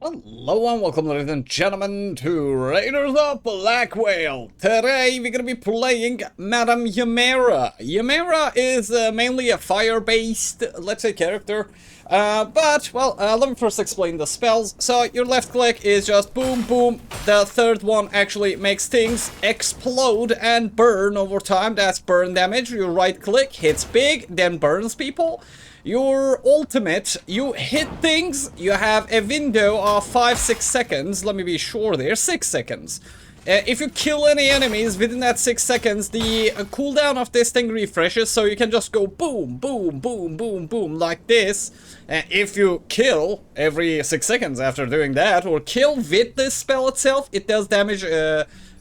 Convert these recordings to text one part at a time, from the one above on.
Hello and welcome, ladies and gentlemen, to Raiders of Blackveil. Today we're gonna be playing Madame Ymera. Ymera is mainly a fire-based, let's say, character. Let me first explain the spells. So your left click is just boom, boom. The third one actually makes things explode and burn over time. That's burn damage. Your right click hits big, then burns people. Your ultimate, you hit things, you have a window of 5-6 seconds, let me be sure there, 6 seconds. If you kill any enemies within that 6 seconds, the cooldown of this thing refreshes, so you can just go boom, boom, boom, boom, boom, like this. If you kill every 6 seconds after doing that, or kill with this spell itself, it does damage,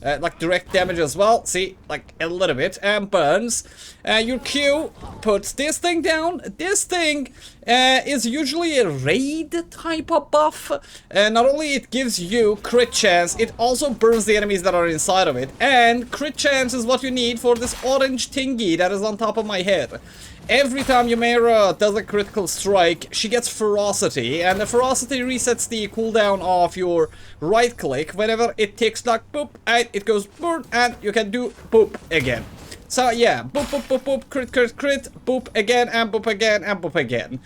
like direct damage as well, see, like a little bit, and burns. Your Q puts this thing down. This thing is usually a raid type of buff. Not only it gives you crit chance, it also burns the enemies that are inside of it. And crit chance is what you need for this orange thingy that is on top of my head. Every time Ymera does a critical strike, she gets ferocity, and the ferocity resets the cooldown of your right click. Whenever it ticks like boop, and it goes boop, and you can do boop again. So yeah, boop, boop, boop, boop, crit, crit, crit, boop again, and boop again, and boop again.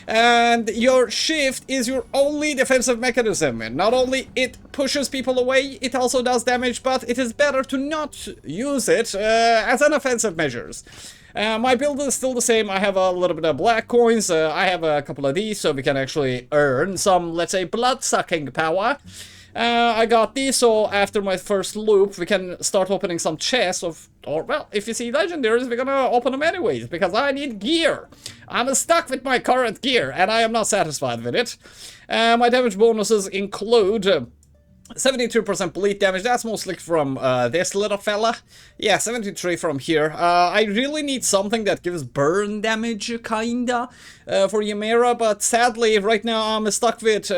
And your shift is your only defensive mechanism. And not only it pushes people away, it also does damage, but it is better to not use it as an offensive measures. My build is still the same. I have a little bit of black coins. I have a couple of these, so we can actually earn some, let's say, blood-sucking power. I got these, so after my first loop, we can start opening some chests or well, if you see legendaries, we're gonna open them anyways, because I need gear. I'm stuck with my current gear, and I am not satisfied with it. My damage bonuses include 72% bleed damage. That's mostly from this little fella. Yeah, 73 from here. I really need something that gives burn damage, kinda, for Ymera, but sadly, right now I'm stuck with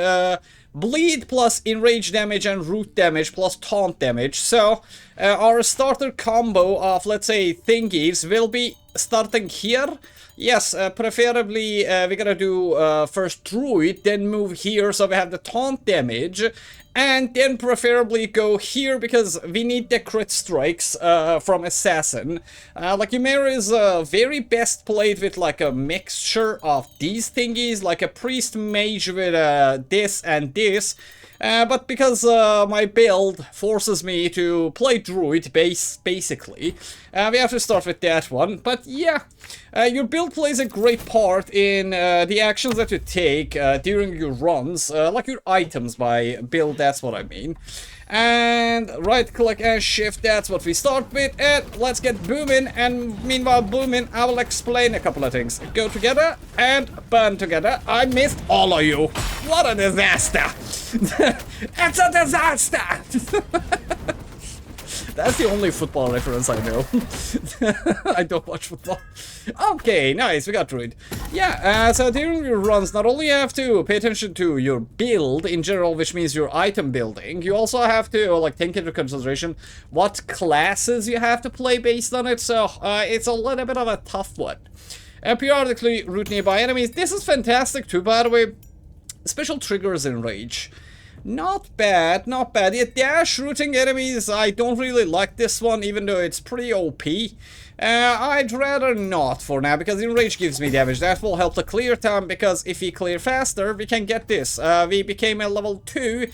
bleed plus enrage damage and root damage plus taunt damage. So our starter combo of, let's say, thingies will be starting here. Yes, preferably we're gonna do first druid, then move here so we have the taunt damage, and then preferably go here because we need the crit strikes from assassin. Like Ymera is very best played with like a mixture of these thingies, like a priest mage with this and this. But because my build forces me to play druid basically, we have to start with that one. But yeah, your build plays a great part in the actions that you take during your runs, like your items by build, that's what I mean. And right click and shift, that's what we start with, and let's get booming. And meanwhile booming, I will explain a couple of things. Go together and burn together. I missed all of you. What a disaster. It's a disaster. That's the only football reference I know. I don't watch football. Okay, nice, we got druid. Yeah, so during your runs, not only you have to pay attention to your build in general, which means your item building, you also have to like take into consideration what classes you have to play based on it, so it's a little bit of a tough one. Periodically root nearby enemies. This is fantastic too, by the way. Special triggers in Rage. Not bad, not bad. The dash rooting enemies, I don't really like this one, even though it's pretty OP. I'd rather not for now, because Enrage gives me damage. That will help the clear time, because if we clear faster, we can get this. We became a level 2,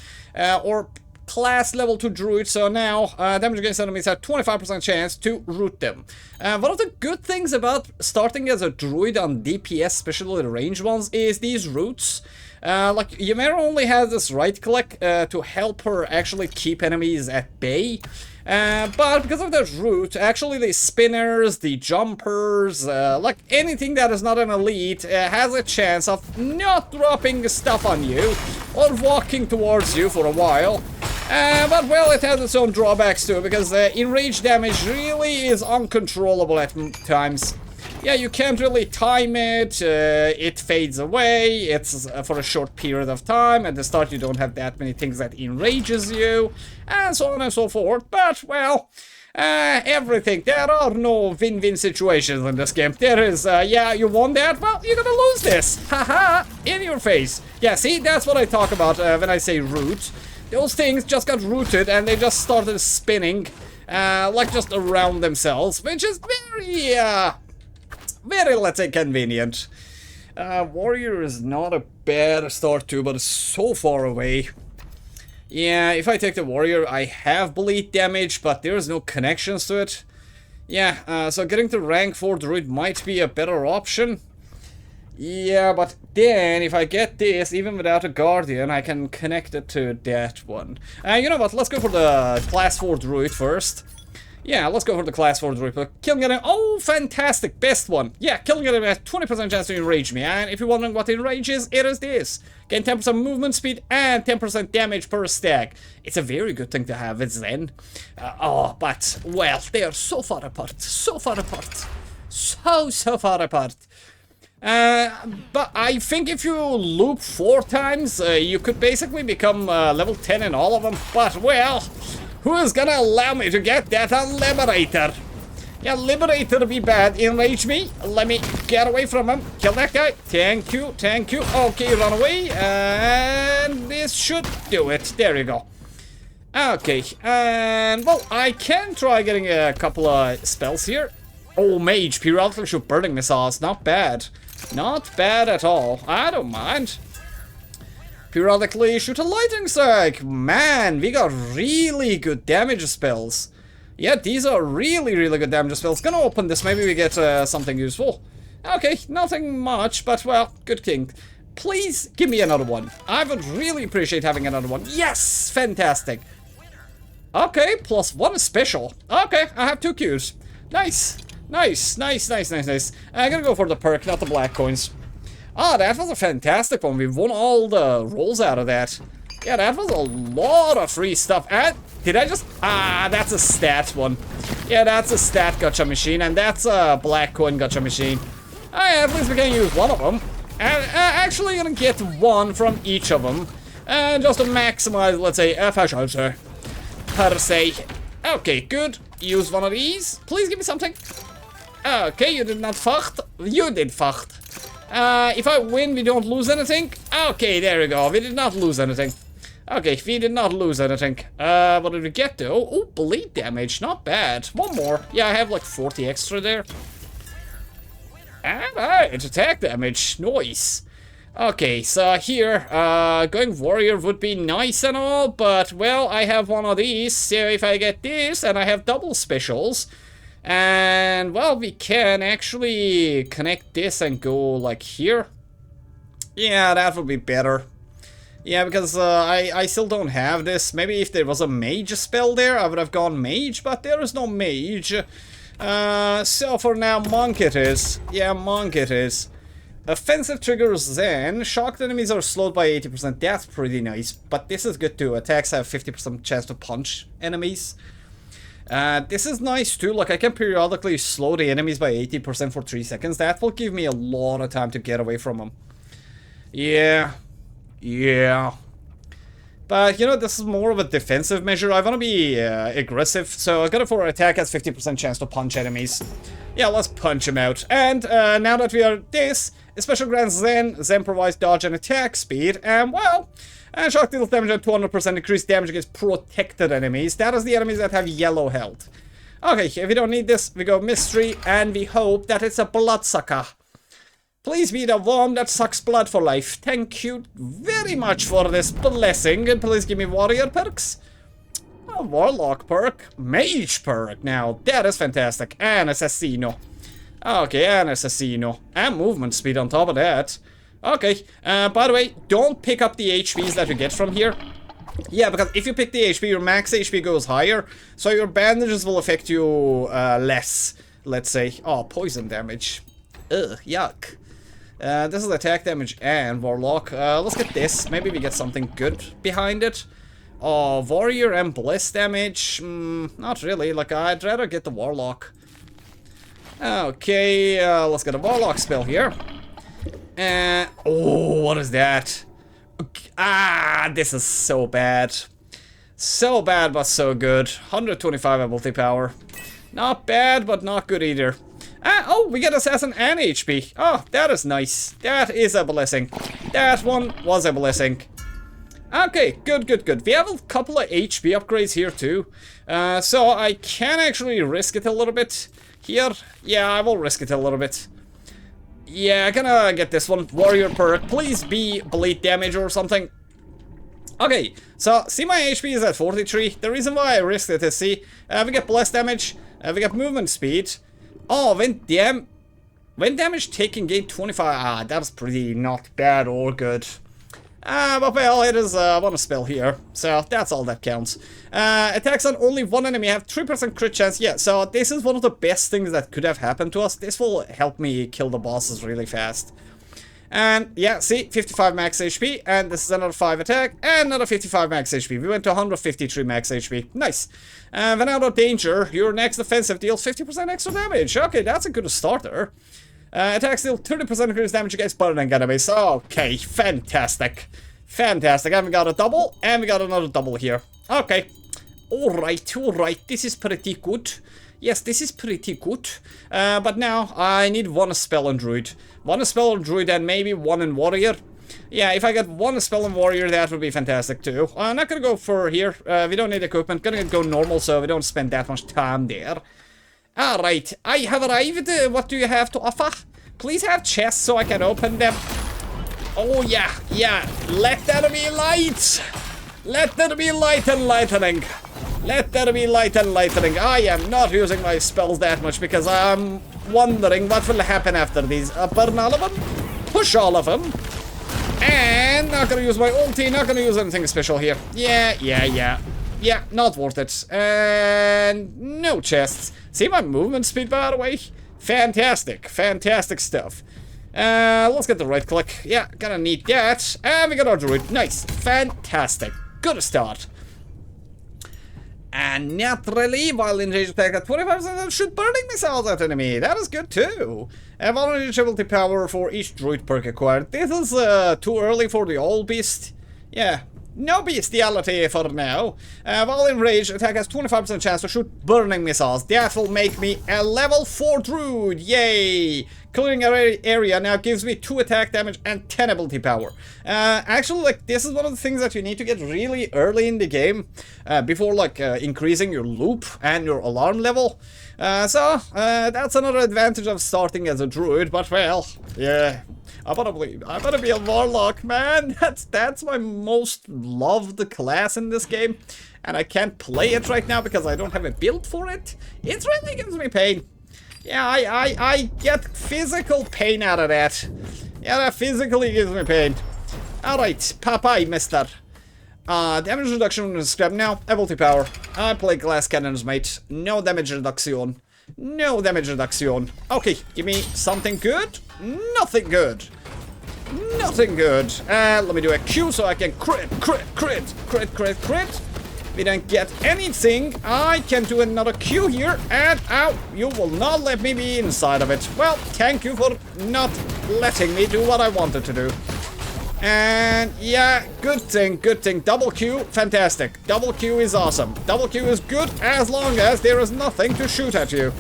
or class level 2 druid, so now damage against enemies have 25% chance to root them. One of the good things about starting as a druid on DPS, especially the range ones, is these roots. Like, Ymera only has this right click to help her actually keep enemies at bay. But because of the root, actually the spinners, the jumpers, like anything that is not an elite has a chance of not dropping stuff on you or walking towards you for a while. But well, it has its own drawbacks too, because enrage damage really is uncontrollable at times. Yeah, you can't really time it, it fades away, it's for a short period of time. At the start you don't have that many things that enrages you, and so on and so forth. But, well, Everything. There are no win-win situations in this game. There is, yeah, you won that? Well, you're gonna lose this. Haha, in your face. Yeah, see, that's what I talk about when I say root. Those things just got rooted and they just started spinning, like just around themselves, which is very, let's say, convenient. Warrior is not a bad start too, but it's so far away. Yeah, if I take the warrior, I have bleed damage, but there's no connections to it. Yeah, so getting to rank 4 druid might be a better option. Yeah, but then if I get this, even without a guardian, I can connect it to that one. You know what, let's go for the class 4 druid first. Yeah, let's go for the class 4 druid. Killing it, oh, fantastic, best one. Yeah, killing it at 20% chance to enrage me. And if you're wondering what enrage is, it is this. Gain 10% movement speed and 10% damage per stack. It's a very good thing to have with Zen. Oh, but, well, they are so far apart. So far apart. So far apart. But I think if you loop 4 times, you could basically become level 10 in all of them. But, well, who is gonna allow me to get that on Liberator? Yeah, Liberator be bad. Enrage me. Let me get away from him. Kill that guy. Thank you, thank you. Okay, run away. And this should do it. There you go. Okay, and, well, I can try getting a couple of spells here. Oh, mage. Periodically shoot burning missiles. Not bad. Not bad at all. I don't mind. Periodically shoot a lightning strike. Man, we got really good damage spells. Yeah, these are really good damage spells. Gonna open this, maybe we get something useful. Okay, nothing much, but well, good thing. Please give me another one. I would really appreciate having another one. Yes, fantastic. Okay, +1 special. Okay, I have 2 Qs. Nice. Nice. I'm gonna go for the perk, not the black coins. Ah, that was a fantastic one. We won all the rolls out of that. Yeah, that was a lot of free stuff. And did I just... Ah, that's a stat one. Yeah, that's a stat gacha machine, and that's a black coin gacha machine. At least we can use one of them. And actually gonna get one from each of them. Just to maximize, let's say, efficiency. Per se. Okay, good. Use one of these. Please give me something. Okay, you did not fucked. You did fucked. If I win, we don't lose anything. Okay, there we go. We did not lose anything. Okay, we did not lose anything. What did we get though? Oh, bleed damage. Not bad. One more. Yeah, I have like 40 extra there. Alright, attack damage. Nice. Okay, so here, going warrior would be nice and all, but, well, I have one of these, so if I get this, and I have double specials, and, well, we can actually connect this and go, like, here. Yeah, that would be better. Yeah, because I still don't have this. Maybe if there was a mage spell there, I would have gone mage, but there is no mage. So for now, monk it is. Yeah, monk it is. Offensive triggers then. Shocked enemies are slowed by 80%. That's pretty nice. But this is good too. Attacks have 50% chance to punch enemies. This is nice too. Like I can periodically slow the enemies by 80% for 3 seconds. That will give me a lot of time to get away from them. Yeah. Yeah. But, you know, this is more of a defensive measure. I want to be aggressive, so I got it for attack has 50% chance to punch enemies. Yeah, let's punch him out. And now that we are this, special grants Zen provides dodge and attack speed, and well, and shock deals damage and 200% increased damage against protected enemies. That is the enemies that have yellow health. Okay, if we don't need this, we go mystery, and we hope that it's a bloodsucker. Please be the one that sucks blood for life. Thank you very much for this blessing. And please give me warrior perks. A warlock perk. Mage perk. Now, that is fantastic. And assassino. Okay, and assassino. And movement speed on top of that. Okay. By the way, don't pick up the HPs that you get from here. Yeah, because if you pick the HP, your max HP goes higher. So your bandages will affect you less. Let's say. Oh, poison damage. Ugh, yuck. This is attack damage and warlock. Let's get this. Maybe we get something good behind it. Oh, warrior and bliss damage. Not really. Like, I'd rather get the warlock. Okay, let's get a warlock spell here. Oh, what is that? Ah, this is so bad. So bad, but so good. 125 ability power. Not bad, but not good either. Oh, we get Assassin and HP. Oh, that is nice. That is a blessing. That one was a blessing. Okay, good, good, good. We have a couple of HP upgrades here too. So I can actually risk it a little bit here. Yeah, I will risk it a little bit. Yeah, gonna get this one. Warrior perk. Please be bleed damage or something. Okay, so see my HP is at 43. The reason why I risked it is, see, we get blast damage, we get movement speed. Oh, when damage taken gain 25. Ah, that's pretty not bad or good. But well, it is one spell here, so that's all that counts. Attacks on only one enemy have 3% crit chance. Yeah, so this is one of the best things that could have happened to us. This will help me kill the bosses really fast. And yeah, see, 55 max HP, and this is another 5 attack, and another 55 max HP. We went to 153 max HP. Nice. When out of danger, your next offensive deals 50% extra damage. Okay, that's a good starter. Attacks deal 30% increased damage against burning enemies. Okay, fantastic. Fantastic. And we got a double, and we got another double here. Okay. Alright, alright. This is pretty good. Yes, this is pretty good. But now, I need one spell on Druid. One spell on Druid and maybe one in Warrior. Yeah, if I get one spell on Warrior, that would be fantastic too. I'm not gonna go for here. We don't need equipment. Gonna go normal so we don't spend that much time there. Alright, I have arrived. What do you have to offer? Please have chests so I can open them. Oh yeah, yeah. Let there be light. Let there be light and lightning. Let there be light and lightning. I am not using my spells that much because I'm wondering what will happen after these. Burn all of them. Push all of them. And not gonna use my ulti. Not gonna use anything special here. Yeah. Yeah, not worth it. And no chests. See my movement speed, by the way? Fantastic. Fantastic stuff. Let's get the right click. Yeah, gonna need that. And we got our druid. Nice. Fantastic. Good start. And naturally, while in range attack at 25%, shoot burning missiles at enemy. That is good too. Vulnerability ability power for each druid perk acquired. This is too early for the old beast. Yeah, no bestiality for now. While in rage, attack has 25% chance to shoot burning missiles. That will make me a level 4 druid. Yay! Clearing area now gives me 2 attack damage and 10 ability power. Actually, like, this is one of the things that you need to get really early in the game before, like, increasing your loop and your alarm level. So that's another advantage of starting as a druid, but well, yeah. I better be a warlock, man. That's my most loved class in this game. And I can't play it right now because I don't have a build for it. It really gives me pain. Yeah, I get physical pain out of that. Yeah, that physically gives me pain. Alright, Popeye, mister. Damage reduction is scrap now. Ability power. I play glass cannons, mate. No damage reduction. No damage reduction. Okay, give me something good. Nothing good. Nothing good. Let me do a Q so I can crit. We don't get anything. I can do another Q here, and ow, you will not let me be inside of it. Well, thank you for not letting me do what I wanted to do. And yeah, good thing. Double Q, fantastic. Double Q is awesome. Double Q is good as long as there is nothing to shoot at you.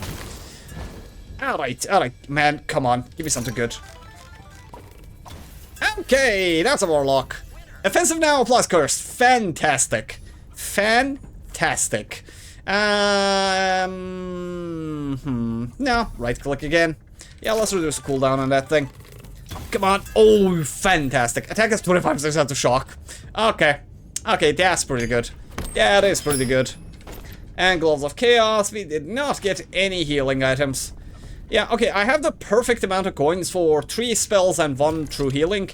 Alright, man, come on, give me something good. Okay, that's a warlock. Offensive now plus cursed. Fantastic. Fantastic. No, right click again. Yeah, let's reduce the cooldown on that thing. Come on. Oh, fantastic. Attack has 25% of shock. Okay. Okay, that's pretty good. That is pretty good. And Gloves of Chaos. We did not get any healing items. Yeah, okay, I have the perfect amount of coins for 3 spells and 1 true healing.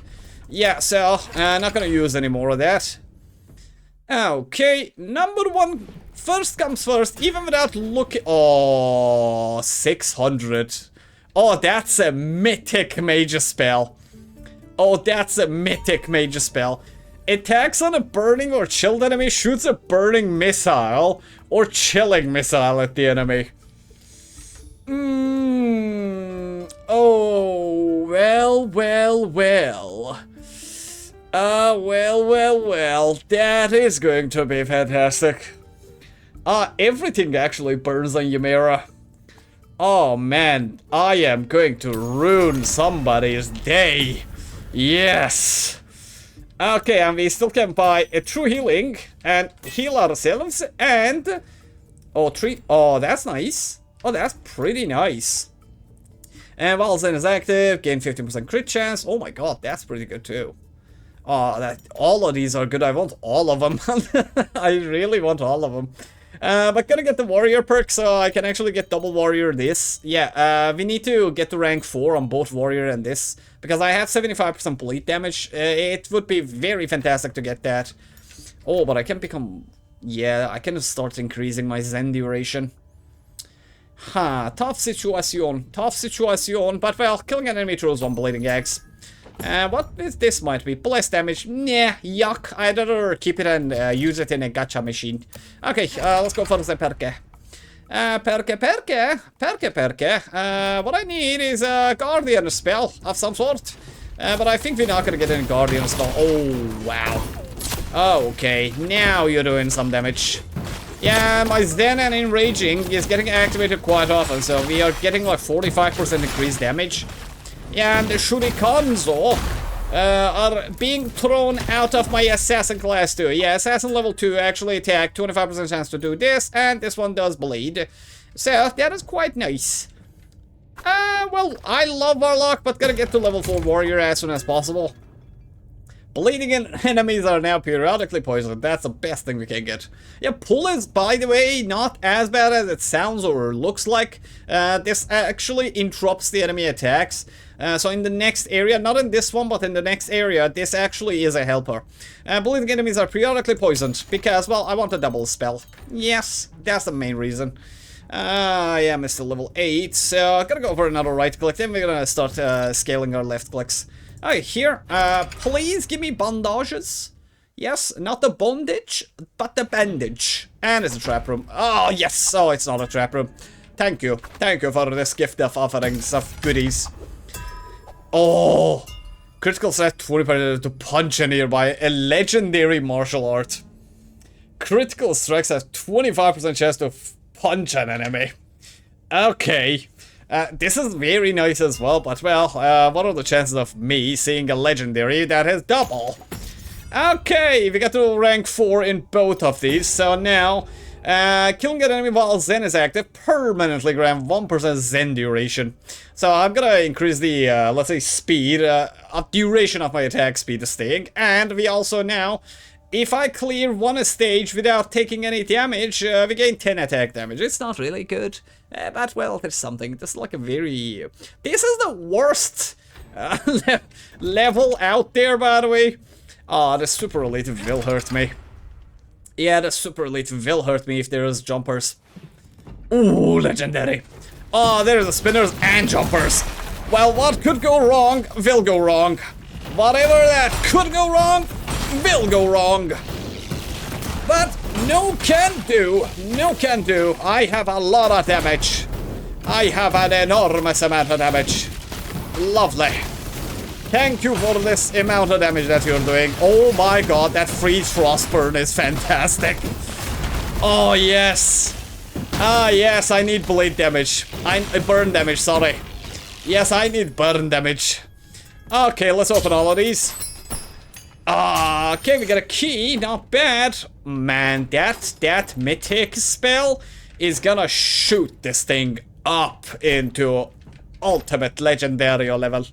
Yeah, so, not gonna use any more of that. Okay, number 1. First comes first, even without looking. Oh, 600. Oh, that's a mythic major spell. Oh, that's a mythic major spell. Attacks on a burning or chilled enemy, shoots a burning missile or chilling missile at the enemy. Oh, well. Well, that is going to be fantastic. Everything actually burns on Ymera. Oh man, I am going to ruin somebody's day. Yes. Okay, and we still can buy a true healing and heal ourselves and... Oh, treat... Oh, that's nice. Oh, that's pretty nice. And while Zen is active, gain 15% crit chance. Oh my god, that's pretty good too. Oh, all of these are good. I want all of them. I really want all of them. But gonna get the warrior perk, so I can actually get double warrior this. Yeah, we need to get to rank 4 on both warrior and this, because I have 75% bleed damage. It would be very fantastic to get that. Oh, but I can become... Yeah, I can start increasing my Zen duration. Tough situation, but well, killing an enemy throws 1 bleeding axe. What is this might be? Bless damage. Nah, yuck. I'd rather keep it and use it in a gacha machine. Okay, let's go for the perke. Perke. What I need is a guardian spell of some sort. But I think we're not gonna get any guardian spell. Oh, wow. Okay, now you're doing some damage. Yeah, my Zen and Enraging is getting activated quite often, so we are getting like 45% increased damage. Yeah, and the shurikens are being thrown out of my assassin class too. Yeah, assassin level 2 actually attack, 25% chance to do this, and this one does bleed. So, that is quite nice. Well, I love Warlock, but gotta get to level 4 warrior as soon as possible. Bleeding enemies are now periodically poisoned. That's the best thing we can get. Yeah, pull is, by the way, not as bad as it sounds or looks like. This actually interrupts the enemy attacks. So in the next area, not in this one, but in the next area, this actually is a helper. Bleeding enemies are periodically poisoned because, well, I want a double spell. Yes, that's the main reason. Yeah, I'm still level 8, so I'm gonna go for another right click, then we're gonna start scaling our left clicks. Alright, here, please give me bandages. Yes, not the bondage, but the bandage. And it's a trap room. Oh, yes, oh, it's not a trap room. Thank you for this gift of offerings of goodies. Oh, critical set 20% to punch a nearby, a legendary martial art. Critical strikes have 25% chance to punch an enemy. Okay. This is very nice as well, but well, what are the chances of me seeing a legendary that has double? Okay, we got to rank 4 in both of these, so now, killing an enemy while Zen is active permanently grant 1% Zen duration. So I'm gonna increase the, let's say, speed, duration of my attack speed staying, and we also now, if I clear one stage without taking any damage, we gain 10 attack damage. It's not really good, but well, there's something. This is like a very... This is the worst level out there, by the way. Ah, the super elite will hurt me. Yeah, the super elite will hurt me if there's jumpers. Ooh, legendary. Oh, there's the spinners and jumpers. Well, what could go wrong will go wrong. Whatever that could go wrong will go wrong. But no can do. I have a lot of damage. I have an enormous amount of damage. Lovely. Thank you for this amount of damage that you're doing. Oh my god, that freeze frost burn is fantastic. Oh yes. Ah yes, I need blade damage. Burn damage, sorry. Yes, I need burn damage. Okay, let's open all of these. Okay, we got a key, not bad. Man, that mythic spell is gonna shoot this thing up into ultimate legendary level.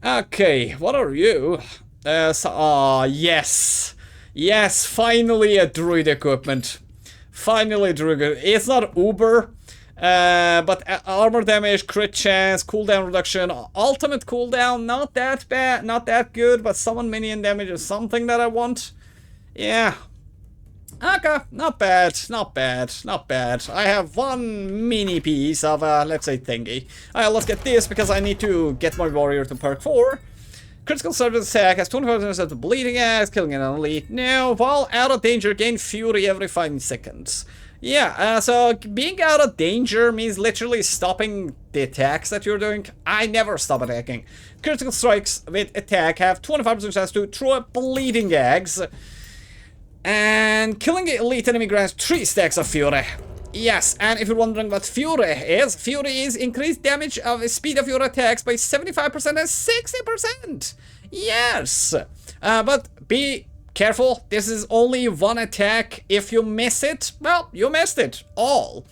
Okay, what are you? Yes. Yes, finally a druid equipment. Finally druid. It's not uber, but armor damage, crit chance, cooldown reduction, ultimate cooldown, not that bad, not that good, but summon minion damage is something that I want. Yeah. Okay, not bad. I have one mini piece of, let's say, thingy. Let's get this, because I need to get my warrior to perk 4. Critical service attack has 25% of bleeding axe, killing an elite. Now, while out of danger, gain fury every 5 seconds. Yeah, so being out of danger means literally stopping the attacks that you're doing. I never stop attacking. Critical strikes with attack have 25% chance to throw bleeding eggs. And killing an elite enemy grants 3 stacks of fury. Yes, and if you're wondering what fury is increased damage of speed of your attacks by 75% and 60%. Yes, but be careful, this is only one attack. If you miss it, well, you missed it all.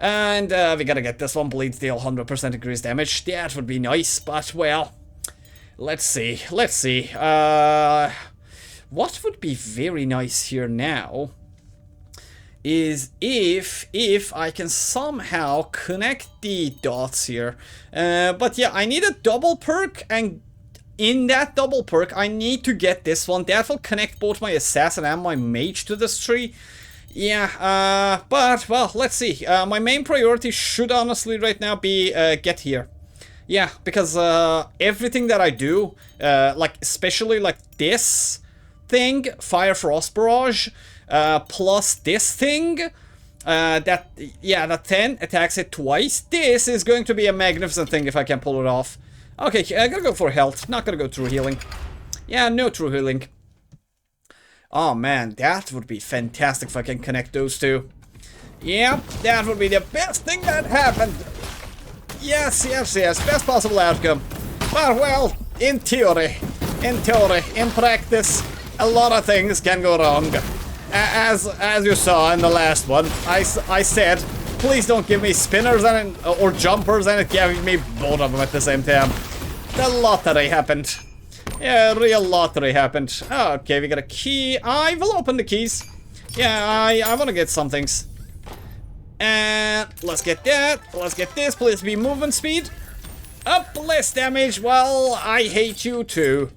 And we gotta get this one, bleed deal 100% increased damage. That would be nice, but well, let's see. What would be very nice here now is if I can somehow connect the dots here. But yeah, I need a double perk, and in that double perk, I need to get this one. That will connect both my assassin and my mage to this tree. Yeah, but, well, let's see. My main priority should honestly right now be get here. Yeah, because everything that I do, like especially like this thing, Fire Frost Barrage, plus this thing, that 10 attacks it twice. This is going to be a magnificent thing if I can pull it off. Okay, I gotta go for health, not gonna go true healing. Yeah, no true healing. Oh man, that would be fantastic if I can connect those two. Yep, that would be the best thing that happened. Yes, best possible outcome. But well, in theory, in practice, a lot of things can go wrong. As you saw in the last one, I said, please don't give me spinners or jumpers, and it gave me both of them at the same time. The lottery happened. Yeah, real lottery happened. Okay, we got a key. I will open the keys. Yeah, I want to get some things. And let's get that. Let's get this. Please be movement speed. Up, less damage. Well, I hate you too.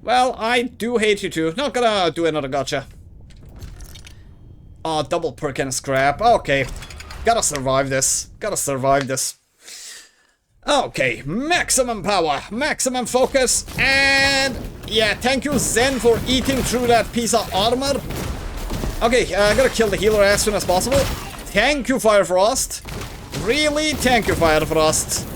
Well, I do hate you too. Not gonna do another gotcha. Oh, double perk and scrap. Okay. Gotta survive this. Okay, maximum power, maximum focus, and yeah, thank you Zen for eating through that piece of armor. Okay, I gotta kill the healer as soon as possible. Thank you, Fire Frost. Really, thank you, Fire Frost.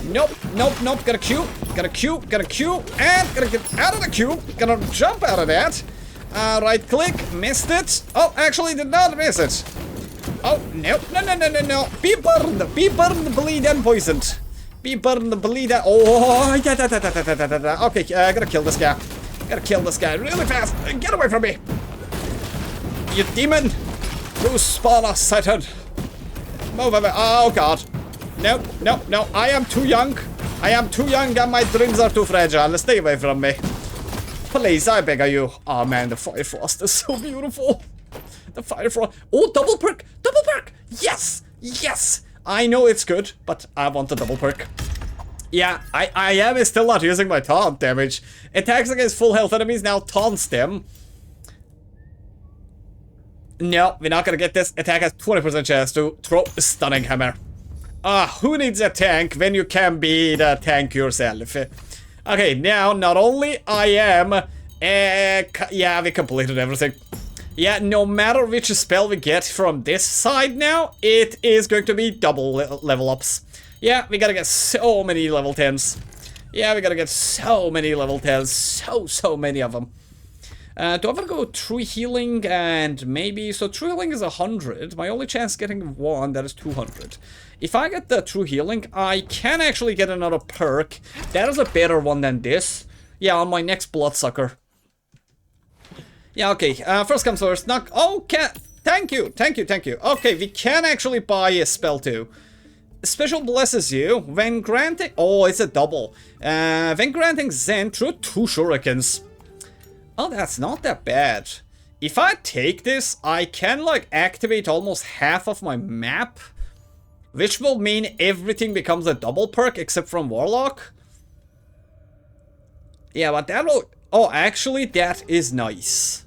Nope, gotta Q, and gotta get out of the Q, gotta jump out of that. Right click, missed it. Oh, actually did not miss it. Oh, no. Be burned, bleed, and poisoned. Be burned, bleed, and... Oh, yeah. Okay, gotta kill this guy. Really fast. Get away from me. You demon. You spawn of Satan. Move over. Oh, God. No. I am too young. And my dreams are too fragile. Stay away from me. Please, I beg of you. Oh, man, the Fire Frost is so beautiful. The Fire Frost. Oh, double perk. Yes. I know it's good, but I want the double perk. Yeah, I am still not using my taunt damage. Attacks against full health enemies now taunts them. No, we're not gonna get this. Attack has 20% chance to throw a stunning hammer. Who needs a tank when you can be the tank yourself? Okay, now not only I am... yeah, we completed everything. Yeah, no matter which spell we get from this side now, it is going to be double level ups. Yeah, we gotta get so many level 10s. So many of them. Do I want to go true healing and maybe... So true healing is 100. My only chance getting one, that is 200. If I get the true healing, I can actually get another perk. That is a better one than this. Yeah, on my next bloodsucker. Yeah, okay, first comes first, knock, okay, thank you. Okay, we can actually buy a spell too. Special blesses you when granting, oh, it's a double. When granting Zen through 2 shurikens. Oh, that's not that bad. If I take this, I can, like, activate almost half of my map. Which will mean everything becomes a double perk except from Warlock. Yeah, but that will... Oh, actually, that is nice.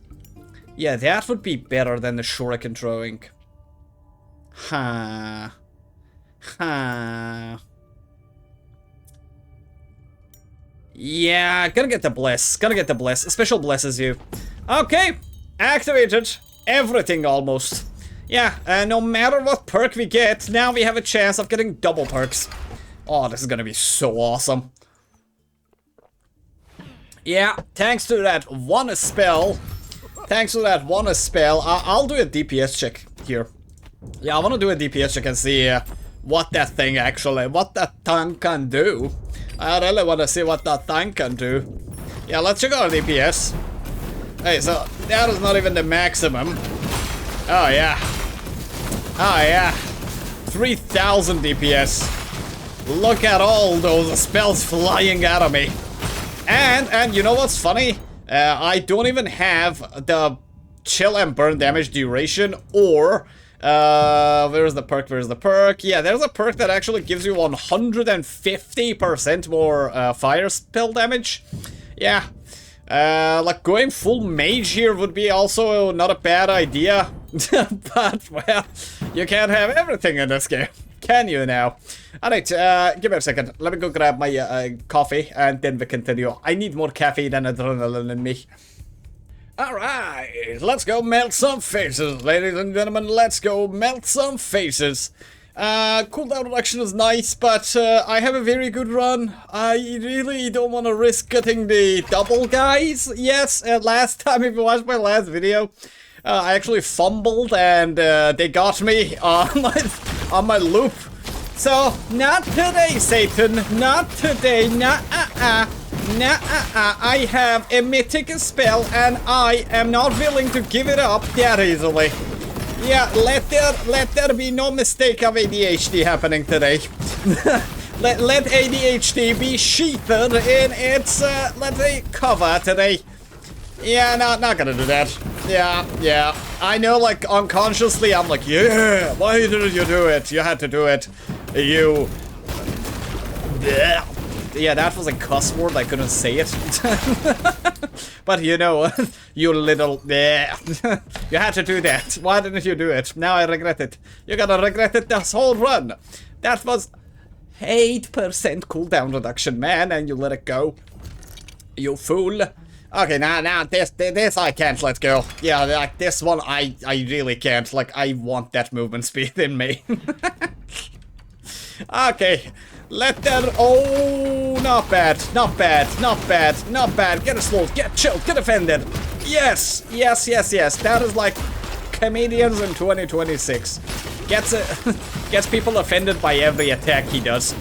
Yeah, that would be better than the shuriken throwing. Yeah, gonna get the bless. Special blesses you. Okay, activated everything almost. Yeah, no matter what perk we get, now we have a chance of getting double perks. Oh, this is gonna be so awesome. Yeah, thanks to that one spell. Thanks to that one spell, I'll do a DPS check here. Yeah, I want to do a DPS check and see what that thing actually, what that tank can do. I really want to see what that tank can do. Yeah, let's check out DPS. Hey, so that is not even the maximum. Oh yeah. Oh yeah. 3000 DPS. Look at all those spells flying out of me. And you know what's funny? I don't even have the chill and burn damage duration or where's the perk? Where's the perk? Yeah, there's a perk that actually gives you 150% more fire spell damage. Yeah. Like going full mage here would be also not a bad idea. But, well, you can't have everything in this game. Can you now? Alright, give me a second. Let me go grab my coffee and then we continue. I need more caffeine and adrenaline in me. Alright, let's go melt some faces, ladies and gentlemen. Let's go melt some faces. Cooldown reduction is nice, but I have a very good run. I really don't want to risk getting the double guys. Yes, last time, if you watched my last video, I actually fumbled and they got me on my loop. So, not today, Satan. Not today. I have a mythic spell and I am not willing to give it up that easily. Yeah, let there be no mistake of ADHD happening today. let ADHD be sheathed in its let's say cover today. Yeah, not gonna do that. Yeah. I know, like, unconsciously I'm like, yeah, why did you do it? You had to do it. You... Yeah, that was a cuss word, I couldn't say it. But you know, you little... You had to do that. Why didn't you do it? Now I regret it. You're gonna regret it this whole run. That was 8% cooldown reduction, man, and you let it go. You fool. Okay, now this I can't let go. Yeah, like this one I really can't. Like, I want that movement speed in me. Okay, let that... Oh, not bad. Get it slowed, get chilled, get offended. Yes. That is like comedians in 2026. Gets people offended by every attack he does.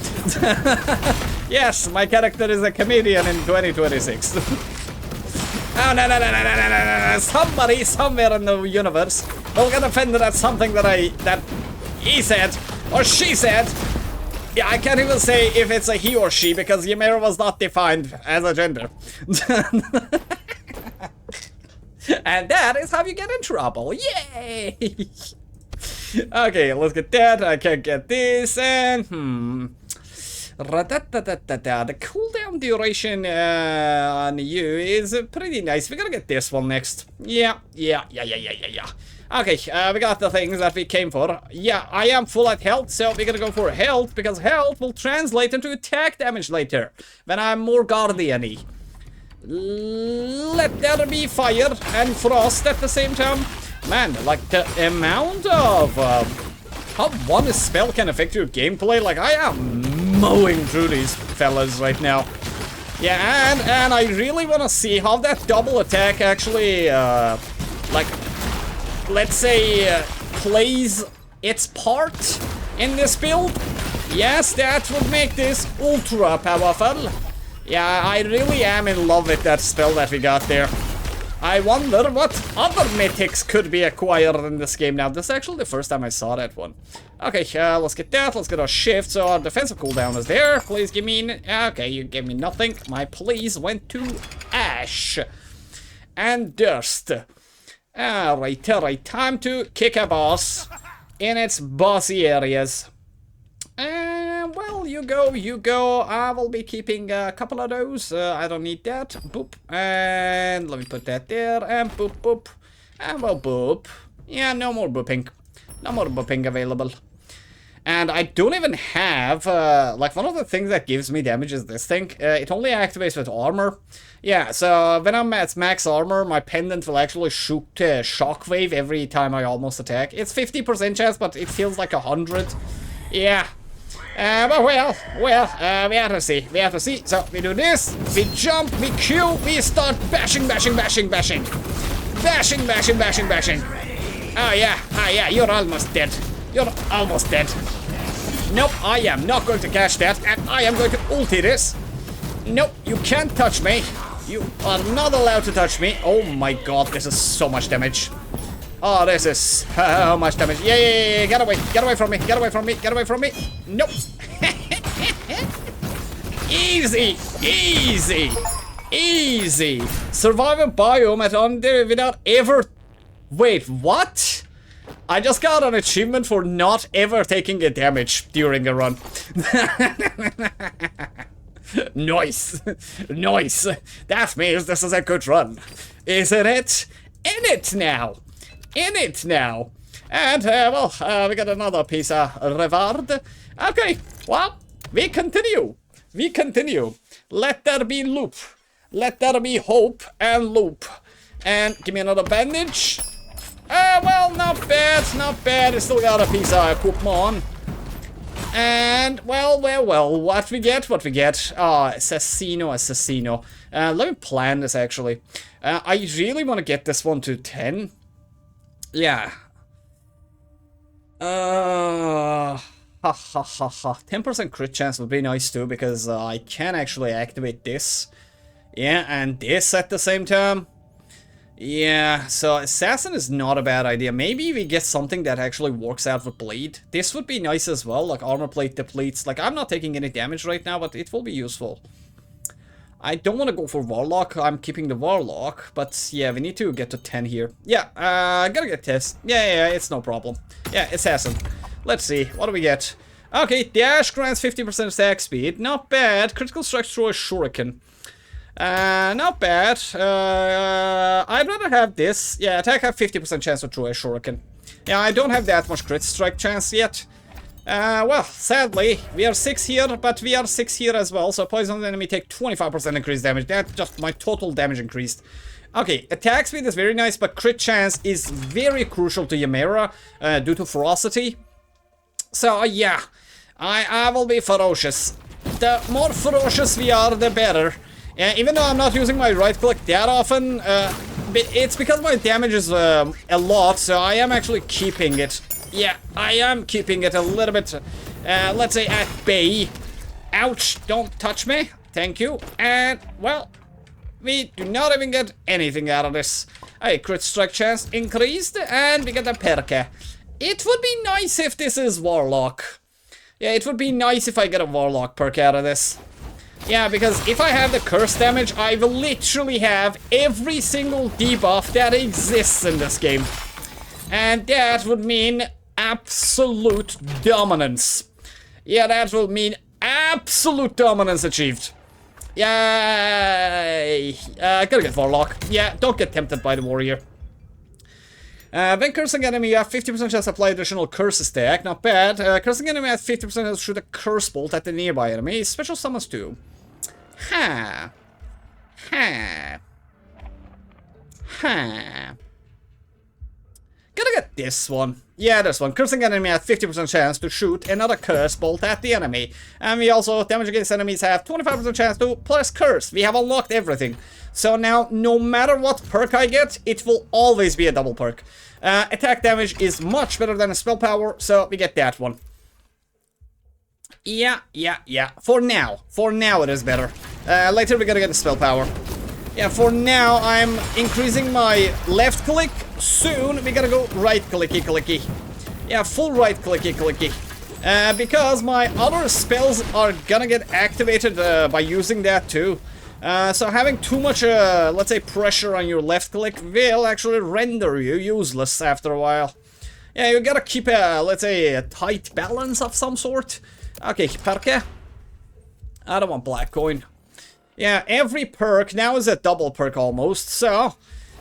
Yes, my character is a comedian in 2026. Oh, no. Somebody, somewhere in the universe will get offended at something that he said, or she said. Yeah, I can't even say if it's a he or she, because Ymera was not defined as a gender. And that is how you get in trouble. Yay! Okay, let's get that. I can't get this, and the cooldown duration on you is pretty nice. We're gonna get this one next. Yeah. Okay, we got the things that we came for. Yeah, I am full at health, so we're gonna go for health, because health will translate into attack damage later, when I'm more guardian-y. Let there be fire and frost at the same time. Man, like the amount of how one spell can affect your gameplay, like I am mowing through these fellas right now. Yeah, and I really want to see how that double attack actually, like, let's say, plays its part in this build. Yes, that would make this ultra powerful. Yeah, I really am in love with that spell that we got there. I wonder what other mythics could be acquired in this game now. This is actually the first time I saw that one. Okay, let's get that. Let's get our shift. So our defensive cooldown is there. Please give me... Okay, you gave me nothing. My please went to ash and dust. Alright, time to kick a boss in its bossy areas. Well, you go. I will be keeping a couple of those. I don't need that. Boop. And let me put that there. And boop. And well, boop. Yeah, no more booping. No more booping available. And I don't even have, like, one of the things that gives me damage is this thing. It only activates with armor. Yeah, so when I'm at max armor, my pendant will actually shoot shockwave every time I almost attack. It's 50% chance, but it feels like 100. Yeah. But well, we have to see. We have to see. So we do this, we jump, we Q, we start bashing. Bashing. Oh yeah, you're almost dead. You're almost dead. Nope, I am not going to catch that, and I am going to ulti this. Nope, you can't touch me. You are not allowed to touch me. Oh my god, this is so much damage. Oh, this is so much damage. Yeah, get away from me. Nope. Easy. Survive a biome at under without ever... Wait, what? I just got an achievement for not ever taking a damage during a run. Nice. That means this is a good run. Isn't it? In it now. And, we got another piece of reward. Okay, well, we continue. Let there be loop. Let there be hope and loop. And give me another bandage. Well, not bad. I still got a piece of coupon. And, well, what we get? Oh, assassino. Let me plan this, actually. I really want to get this one to 10. Yeah. 10% crit chance would be nice, too, because I can actually activate this. Yeah, and this at the same time. Yeah, so Assassin is not a bad idea. Maybe we get something that actually works out with Bleed. This would be nice as well, like armor plate depletes. Like, I'm not taking any damage right now, but it will be useful. I don't want to go for Warlock. I'm keeping the Warlock, but yeah, we need to get to 10 here. Yeah, gotta get this. Yeah, it's no problem. Yeah, Assassin. Let's see, what do we get? Okay, Dash grants 50% attack speed. Not bad. Critical strike through a shuriken. Not bad. I'd rather have this. Yeah, attack have 50% chance to throw a shuriken. Yeah, I don't have that much crit strike chance yet. Well, sadly, we are 6 here, but we are 6 here as well, so poison enemy take 25% increased damage. That's just my total damage increased. Okay, attack speed is very nice, but crit chance is very crucial to Ymera, due to ferocity. So, yeah, I will be ferocious. The more ferocious we are, the better. Even though I'm not using my right click that often, it's because my damage is a lot, so I am actually keeping it. Yeah, I am keeping it a little bit, let's say, at bay. Ouch, don't touch me. Thank you. And, well, we do not even get anything out of this. Hey, crit strike chance increased, and we get a perk. It would be nice if this is Warlock. Yeah, it would be nice if I get a Warlock perk out of this. Yeah, because if I have the curse damage, I will literally have every single debuff that exists in this game. And that would mean absolute dominance. Yeah, that will mean absolute dominance achieved. Yay! Gotta get Warlock. Yeah, don't get tempted by the warrior. When cursing enemy, you have 50% chance to apply additional curse stack. Not bad. Cursing enemy has 50% chance to shoot a curse bolt at the nearby enemy. Special summons too. Ha. Gotta get this one. Yeah, this one. Cursing enemy has 50% chance to shoot another curse bolt at the enemy. And we also, damage against enemies have 25% chance to plus curse. We have unlocked everything. So now, no matter what perk I get, it will always be a double perk. Attack damage is much better than a spell power, so we get that one. Yeah. For now it is better. Later we're gonna get the spell power. Yeah, for now I'm increasing my left click. Soon we gotta go right clicky. Yeah, full right clicky. Because my other spells are gonna get activated by using that too. So having too much, let's say, pressure on your left click will actually render you useless after a while. Yeah, you gotta keep a, let's say, a tight balance of some sort. Okay, perk. I don't want black coin. Yeah, every perk now is a double perk almost, so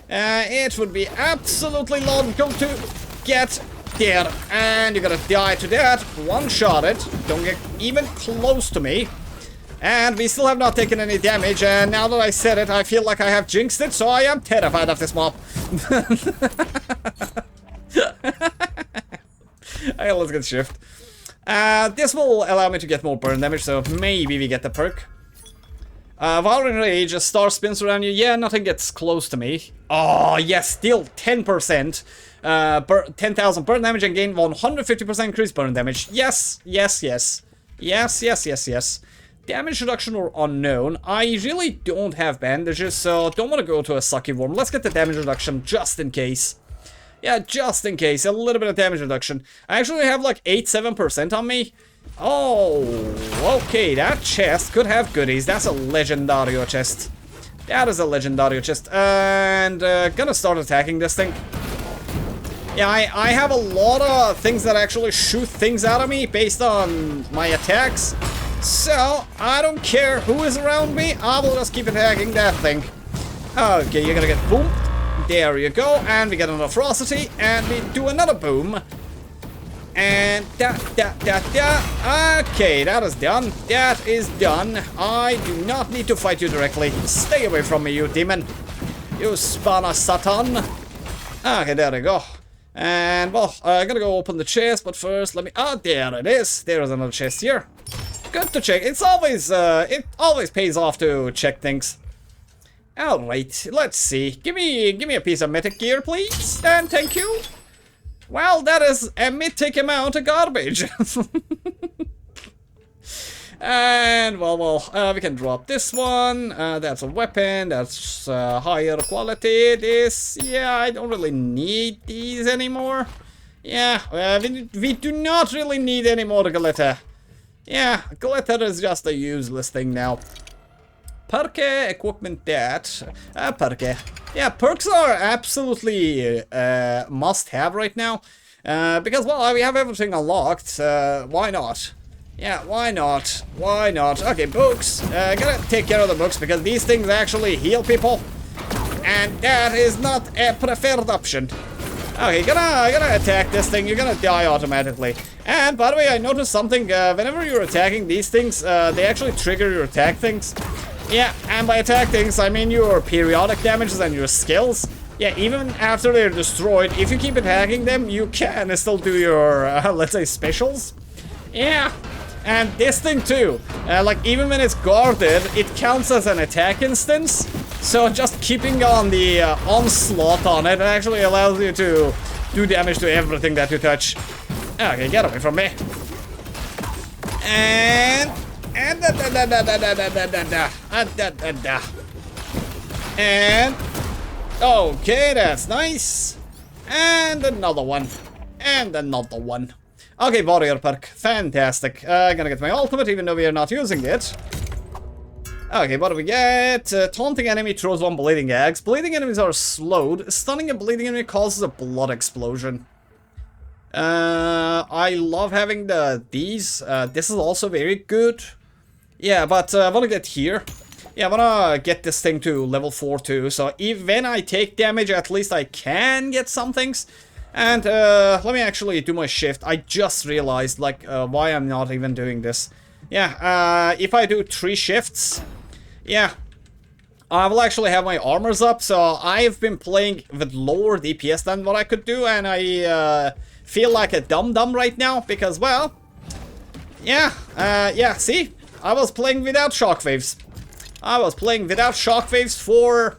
it would be absolutely logical to get There, and you're gonna die to that. One-shot it. Don't get even close to me. And we still have not taken any damage, and now that I said it, I feel like I have jinxed it, so I am terrified of this mob. Alright, let's get shift. This will allow me to get more burn damage, so maybe we get the perk. Violent Rage, a star spins around you. Yeah, nothing gets close to me. Oh, yes, still 10%. 10,000 burn damage and gain 150% increased burn damage. Yes, yes, yes. Yes, yes, yes, yes. Damage reduction or unknown. I really don't have bandages, so don't want to go to a sucky worm. Let's get the damage reduction just in case. Yeah, just in case. A little bit of damage reduction. I actually have like 7% on me. Oh, okay. That chest could have goodies. That's a legendario chest. That is a legendario chest. And gonna start attacking this thing. Yeah, I have a lot of things that actually shoot things out of me based on my attacks. So, I don't care who is around me, I will just keep attacking that thing. Okay, you're gonna get boom. There you go, and we get another ferocity, and we do another boom. And okay, that is done. That is done. I do not need to fight you directly. Stay away from me, you demon. You spawn of Satan. Okay, there we go. And, well, I'm gonna go open the chest, but first let me... Oh, there it is. There is another chest here. Good to check. It's always, it always pays off to check things. Alright, let's see. Give me a piece of mythic gear, please. And thank you. Well, that is a mythic amount of garbage. And, well, we can drop this one. That's a weapon. That's higher quality. This, yeah, I don't really need these anymore. Yeah, we do not really need any more glitter. Yeah, glitter is just a useless thing now. Perk equipment that. Perk. Yeah, perks are absolutely must have right now. Because, well, we have everything unlocked. Why not? Yeah, why not? Why not? Okay, books. Gotta take care of the books because these things actually heal people. And that is not a preferred option. Okay, gonna attack this thing. You're gonna die automatically. And by the way, I noticed something. Whenever you're attacking these things, they actually trigger your attack things. Yeah, and by attack things, I mean your periodic damages and your skills. Yeah, even after they're destroyed, if you keep attacking them, you can still do your, let's say, specials. Yeah, and this thing too. Like, even when it's guarded, it counts as an attack instance. So just keeping on the onslaught on it actually allows you to do damage to everything that you touch. Okay, get away from me. And okay, that's nice. And another one. And another one. Okay, warrior perk. Fantastic. Gonna get my ultimate even though we are not using it. Okay, what do we get? Taunting enemy throws one bleeding axe. Bleeding enemies are slowed. Stunning a bleeding enemy causes a blood explosion. I love having these. This is also very good. Yeah, but I want to get here. Yeah, I want to get this thing to level 4 too. So when I take damage, at least I can get some things. And let me actually do my shift. I just realized, like, why I'm not even doing this. Yeah, if I do 3 shifts, yeah, I will actually have my armors up. So I've been playing with lower DPS than what I could do, and I feel like a dum-dum right now because, well, yeah, see, I was playing without shockwaves. I was playing without shockwaves for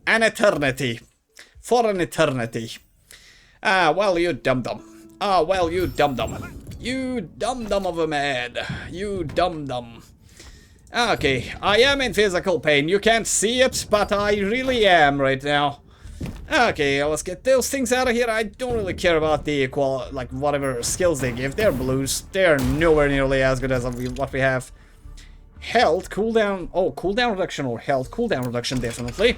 an eternity. For an eternity. Well, you dum-dum. Well, you dum-dum. You dum-dum of a man. You dum-dum. Okay, I am in physical pain. You can't see it, but I really am right now. Okay, let's get those things out of here. I don't really care about the like whatever skills they give. They're blues. They're nowhere nearly as good as what we have. Health, cooldown. Oh, cooldown reduction or health. Cooldown reduction, definitely.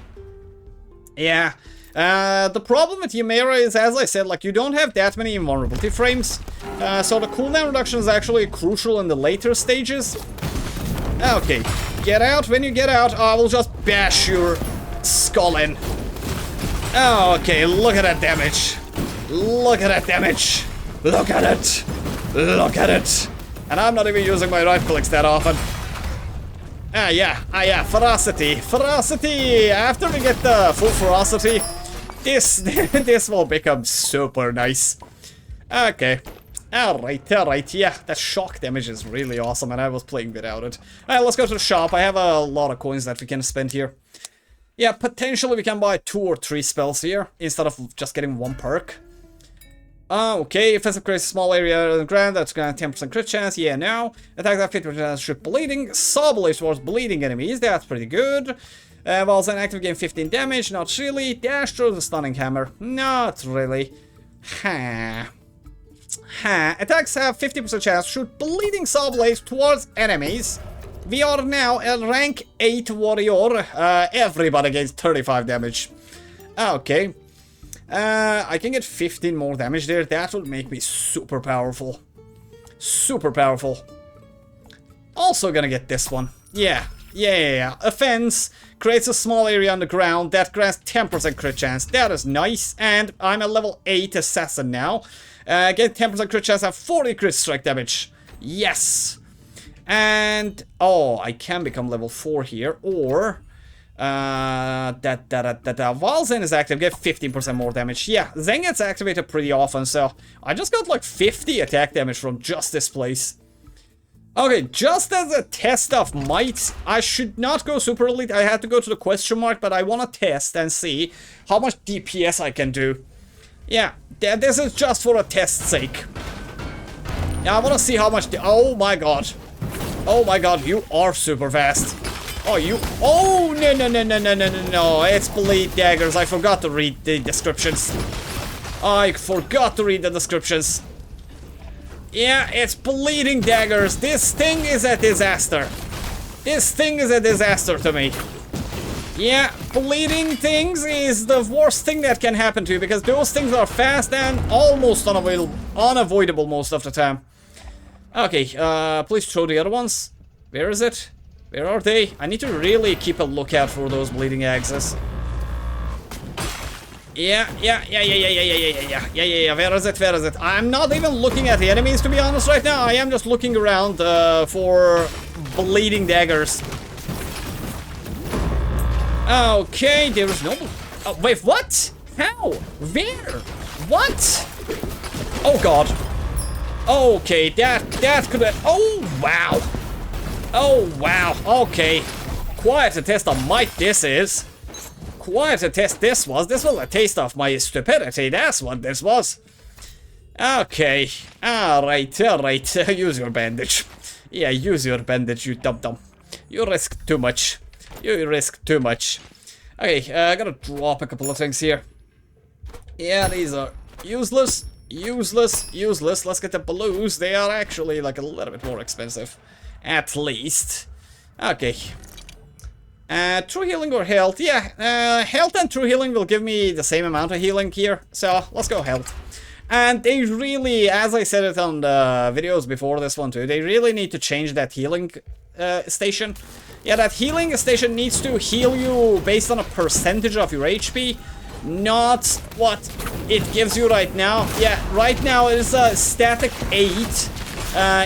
Yeah. The problem with Ymera is, as I said, like, you don't have that many invulnerability frames. So the cooldown reduction is actually crucial in the later stages. Okay, get out. When you get out, I will just bash your skull in. Oh, okay, look at that damage. Look at that damage. Look at it. Look at it. And I'm not even using my right clicks that often. Ah, yeah. Ferocity. Ferocity. After we get the full ferocity, this will become super nice. Okay. Alright. Yeah, that shock damage is really awesome, and I was playing without it. Alright, let's go to the shop. I have a lot of coins that we can spend here. Yeah, potentially we can buy 2 or 3 spells here, instead of just getting 1 perk. Okay, offensive creates a small area on the ground, that's got 10% crit chance, yeah, now. Attack that 50% shoot bleeding, saw blaze towards bleeding enemies, that's pretty good. While an active gain 15 damage, not really. Dash through the stunning hammer, not really. Attacks have 50% chance to shoot bleeding saw blaze towards enemies. We are now a rank 8 warrior. Everybody gains 35 damage. Okay. I can get 15 more damage there. That would make me super powerful. Super powerful. Also gonna get this one. Yeah. Offense creates a small area on the ground that grants 10% crit chance. That is nice. And I'm a level 8 assassin now. Get 10% crit chance and 40 crit strike damage. Yes. And I can become level 4 here, or while Zen is active, get 15% more damage. Yeah, Zen gets activated pretty often, so I just got like 50 attack damage from just this place. Okay, just as a test of might, I should not go super elite. I had to go to the question mark, but I want to test and see how much DPS I can do. Yeah, this is just for a test's sake. Yeah, I want to see how much. Oh my god. Oh my god, you are super fast. Oh, no. It's bleed daggers. I forgot to read the descriptions. Yeah, it's bleeding daggers. This thing is a disaster. This thing is a disaster to me. Yeah, bleeding things is the worst thing that can happen to you, because those things are fast and almost unavoidable most of the time. Okay, please show the other ones. Where is it? Where are they? I need to really keep a lookout for those bleeding axes. Yeah. Where is it? I'm not even looking at the enemies, to be honest, right now. I am just looking around for bleeding daggers. Okay, there is no... Oh, wait, what? How? Where? What? Oh, God. Okay, that could have... Oh, wow. Okay. Quite a test of might this is. Quite a test this was. This was a taste of my stupidity. That's what this was. Okay. Alright. Use your bandage. Yeah, use your bandage, you dum-dum. You risk too much. Okay, I gotta drop a couple of things here. Yeah, these are useless. Let's get the blues. They are actually like a little bit more expensive. At least. Okay. True healing or health? Yeah, health and true healing will give me the same amount of healing here. So, let's go health. And they really, as I said it on the videos before this one too, they really need to change that healing station. Yeah, that healing station needs to heal you based on a percentage of your HP, not what it gives you right now. Yeah, right now it is a static 8.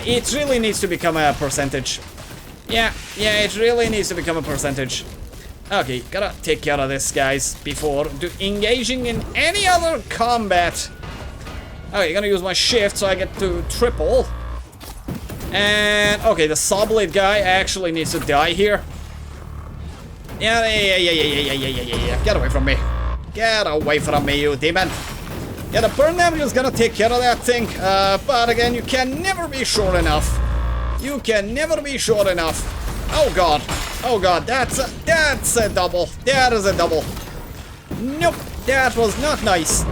It really needs to become a percentage. Yeah, it really needs to become a percentage. Okay, gotta take care of this, guys, before engaging in any other combat. Okay, gonna use my shift so I get to triple. And, okay, the saw blade guy actually needs to die here. Yeah. Get away from me. Get away from me, you demon. Yeah, the burn damage is gonna take care of that thing, but again, you can never be sure enough. Oh god, that's a double. That is a double. Nope, that was not nice.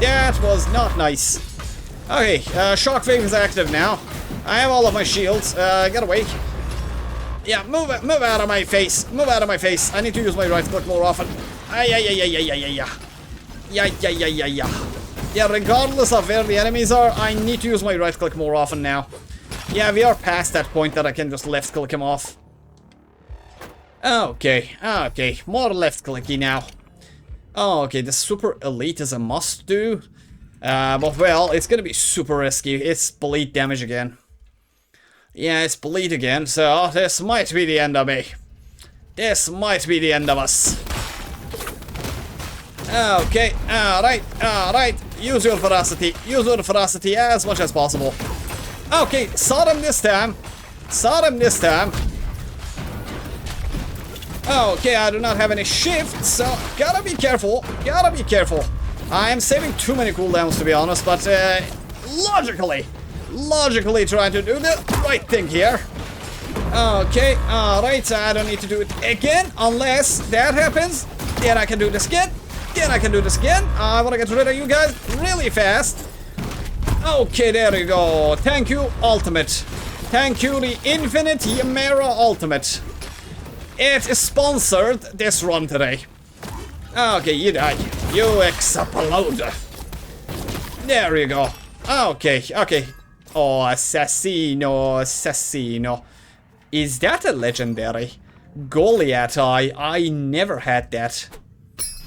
Okay, shockwave is active now. I have all of my shields. Get away. Yeah, move out of my face. I need to use my right click more often. Yeah, regardless of where the enemies are, I need to use my right click more often now. Yeah, we are past that point that I can just left click him off. Okay, more left clicky now. Oh, okay, the super elite is a must do. But well, it's gonna be super risky. It's bleed damage again. Yeah, it's bleed again, so this might be the end of me. This might be the end of us. Okay, alright. Use your ferocity as much as possible. Okay, saw them this time. Okay, I do not have any shift, so gotta be careful. I am saving too many cooldowns, to be honest, but logically trying to do the right thing here. Okay, alright, I don't need to do it again, unless that happens. Then I can do this again. I want to get rid of you guys really fast. Okay, there you go. Thank you, Ultimate. Thank you, the Infinite Yamera Ultimate. It sponsored this run today. Okay, you die. You explode. There you go. Okay. Oh, Assassino. Is that a legendary? Goliath Eye. I never had that.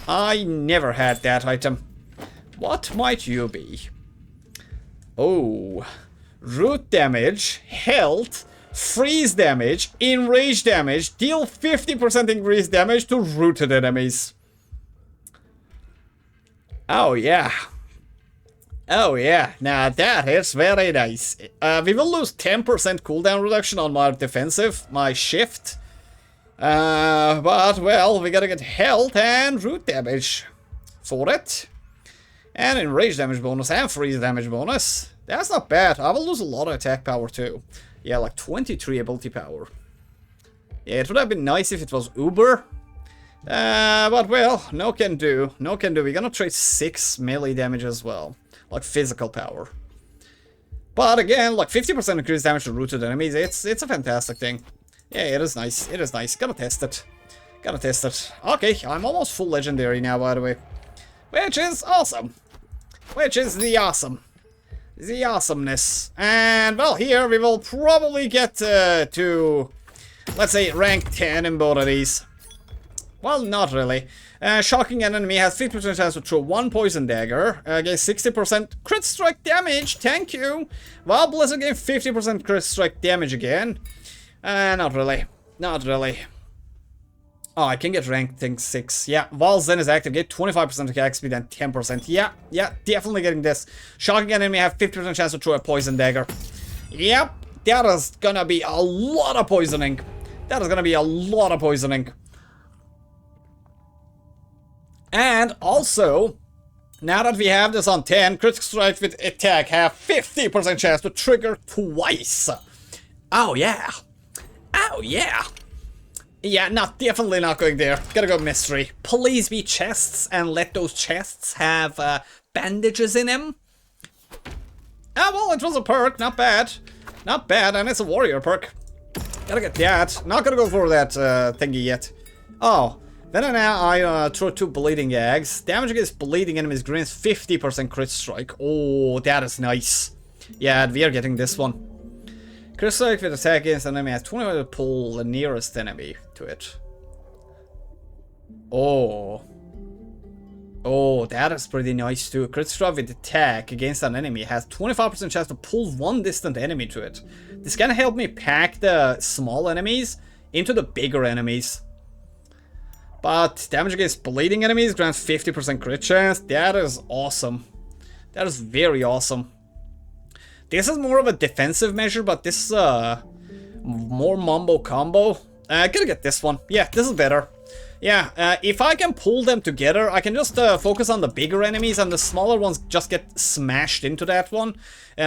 Item. What might you be? Oh. Root damage, health, freeze damage, enrage damage, deal 50% increased damage to rooted enemies. Oh yeah. Now that is very nice. We will lose 10% cooldown reduction on my defensive, my shift. But well, we gotta get health and root damage for it. And enrage damage bonus and freeze damage bonus. That's not bad. I will lose a lot of attack power too. Yeah, like 23 ability power. Yeah, it would have been nice if it was Uber. But well, no can do. We're gonna trade 6 melee damage as well. Like physical power. But again, like 50% increased damage to rooted enemies, it's a fantastic thing. Yeah, it is nice. Gotta test it. Okay, I'm almost full legendary now, by the way. Which is awesome. The awesomeness. And, well, here we will probably get to, let's say, rank 10 in both of these. Well, not really. Shocking an enemy has 50% chance to throw 1 poison dagger against 60% crit strike damage. Thank you. While Blizzard gave 50% crit strike damage again. Not really. Oh, I can get ranked thing 6. Yeah, while Zen is active, get 25% attack speed and 10%. Yeah, definitely getting this. Shocking enemy have 50% chance to throw a poison dagger. Yep, that is gonna be a lot of poisoning. And also, now that we have this on 10, critical strike with attack have 50% chance to trigger twice. Oh yeah. Yeah, definitely not going there. Gotta go mystery. Please be chests and let those chests have bandages in them. Ah, well, it was a perk. Not bad, and it's a warrior perk. Gotta get that. Not gonna go for that thingy yet. Oh, then now I throw 2 bleeding eggs. Damage against bleeding enemies grants 50% crit strike. Oh, that is nice. Yeah, we are getting this one. Crit strike with attack against an enemy has 25 to pull the nearest enemy to it. Oh, that is pretty nice too. Crit strike with attack against an enemy has 25% chance to pull 1 distant enemy to it. This can help me pack the small enemies into the bigger enemies. But damage against bleeding enemies grants 50% crit chance. That is awesome. That is very awesome. This is more of a defensive measure, but this is more Mumbo combo. Gotta get this one. Yeah, this is better. Yeah, if I can pull them together, I can just focus on the bigger enemies and the smaller ones just get smashed into that one.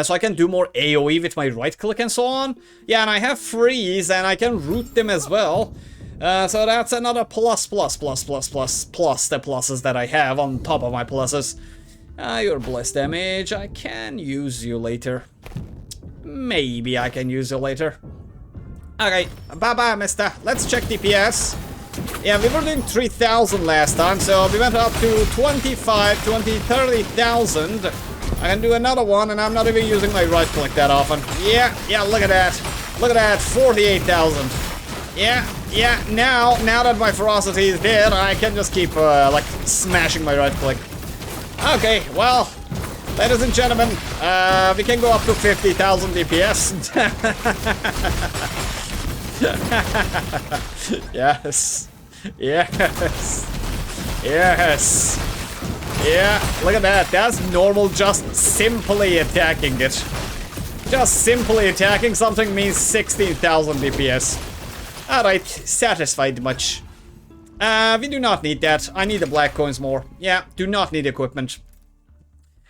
So I can do more AoE with my right click and so on. Yeah, and I have freeze and I can root them as well. So that's another plus the pluses that I have on top of my pluses. Your bless damage, I can use you later. Maybe I can use you later. Okay, bye-bye, mister. Let's check DPS. Yeah, we were doing 3,000 last time, so we went up to 30,000. I can do another one, and I'm not even using my right click that often. Yeah, look at that. 48,000. Yeah, now that my ferocity is dead, I can just keep, like, smashing my right click. Okay, well, Ladies and gentlemen, we can go up to 50,000 DPS. Yes. Yes. Yes. Yeah, look at that. That's normal, just simply attacking it. Just simply attacking something means 16,000 DPS. Alright, satisfied much. We do not need that. I need the black coins more. Yeah, do not need equipment.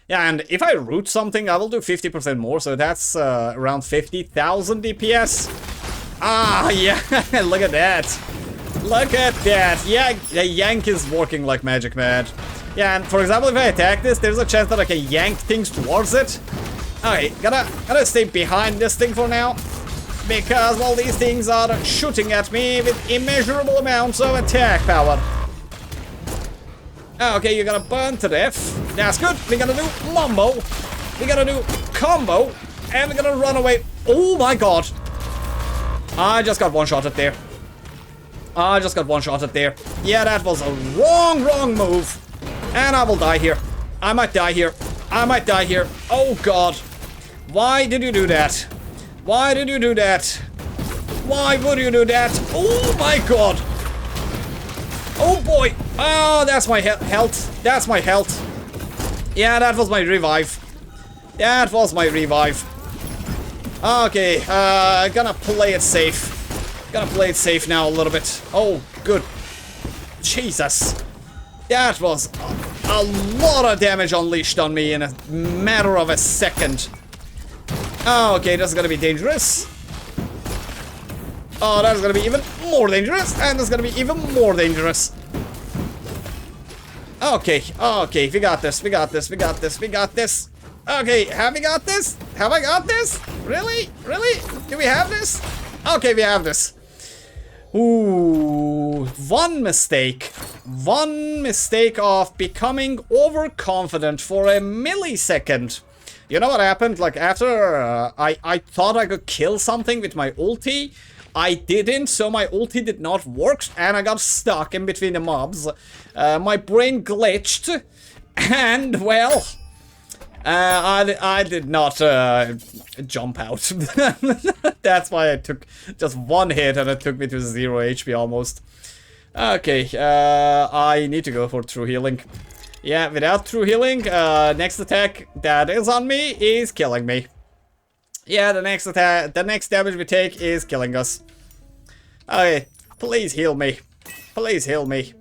Yeah, and if I root something, I will do 50% more, so that's around 50,000 DPS. Ah, yeah, look at that. Look at that. Yeah, the yank is working like magic, man. Yeah, and for example, if I attack this, there's a chance that I can yank things towards it. Okay, gotta stay behind this thing for now. Because all these things are shooting at me with immeasurable amounts of attack power. Okay, you're gonna burn to death. That's good. We're gonna do Wombo. We're gonna do combo. And we're gonna run away. Oh my god. I just got one-shotted there. I just got one-shotted there. Yeah, that was a wrong move. And I will die here. I might die here. I might die here. Oh god. Why did you do that? Why did you do that? Why would you do that? Oh my god. Oh boy. Oh, that's my health. That's my health. Yeah, that was my revive. That was my revive. Okay, gonna play it safe. Gonna play it safe now a little bit. Oh, good. Jesus. That was a lot of damage unleashed on me in a matter of a second. Oh, okay, that's gonna be dangerous. Oh, that's gonna be even more dangerous. And that's gonna be even more dangerous. Okay, okay, we got this, we got this, we got this, we got this. Okay, have we got this? Have I got this? Really? Really? Do we have this? Okay, we have this. Ooh, one mistake of becoming overconfident for a millisecond. You know what happened? Like after I thought I could kill something with my ulti, I didn't, so my ulti did not work and I got stuck in between the mobs. My brain glitched and well, I did not jump out. That's why I took just one hit and it took me to 0 HP almost. Okay, I need to go for true healing. Yeah, without true healing, next attack that is on me is killing me. Yeah, the next attack, the next damage we take is killing us. Okay, please heal me. Please heal me.